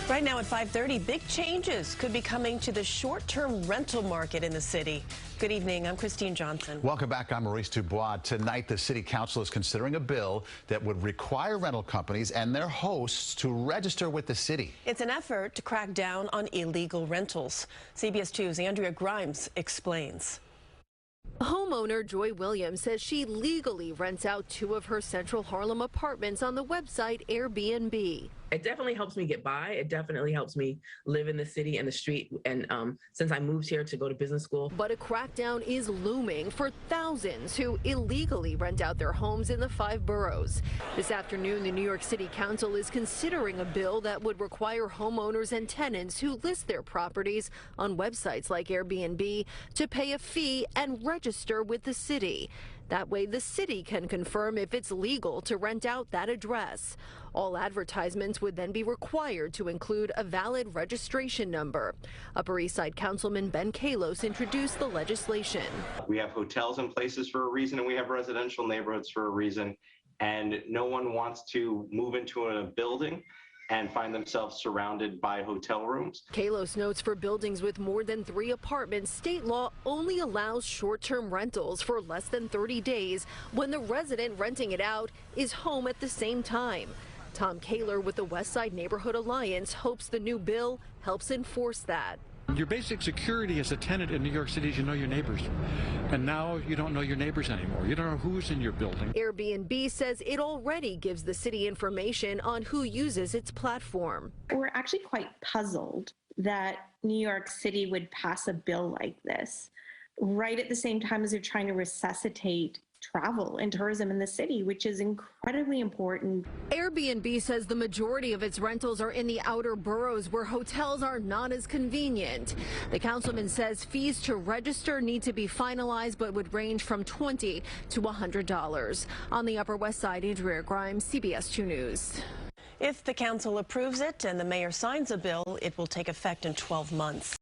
Right now at 5:30, big changes could be coming to the short-term rental market in the city. Good evening, I'm Christine Johnson. Welcome back, I'm Maurice Dubois. Tonight, the City Council is considering a bill that would require rental companies and their hosts to register with the city. It's an effort to crack down on illegal rentals. CBS 2's Andrea Grimes explains. Homeowner Joy Williams says she legally rents out 2 of her Central Harlem apartments on the website Airbnb. It definitely helps me get by. It definitely helps me live in the city and the street. And since I moved here to go to business school. But a crackdown is looming for thousands who illegally rent out their homes in the 5 boroughs. This afternoon, the New York City Council is considering a bill that would require homeowners and tenants who list their properties on websites like Airbnb to pay a fee and register with the city. That way, the city can confirm if it's legal to rent out that address. All advertisements would then be required to include a valid registration number. Upper East Side Councilman Ben Kallos introduced the legislation. We have hotels in places for a reason, and we have residential neighborhoods for a reason. And no one wants to move into a building and find themselves surrounded by hotel rooms. Kallos notes for buildings with more than 3 apartments, state law only allows short-term rentals for less than 30 days when the resident renting it out is home at the same time. Tom Kaler with the West Side Neighborhood Alliance hopes the new bill helps enforce that. Your basic security as a tenant in New York City is you know your neighbors. And now you don't know your neighbors anymore. You don't know who's in your building. Airbnb says it already gives the city information on who uses its platform. We're actually quite puzzled that New York City would pass a bill like this right at the same time as they're trying to resuscitate travel and tourism in the city, which is incredibly important. Airbnb says the majority of its rentals are in the outer boroughs where hotels are not as convenient. The councilman says fees to register need to be finalized but would range from $20 to $100. On the Upper West Side, Andrea Grimes, CBS 2 News. If the council approves it and the mayor signs a bill, it will take effect in 12 months.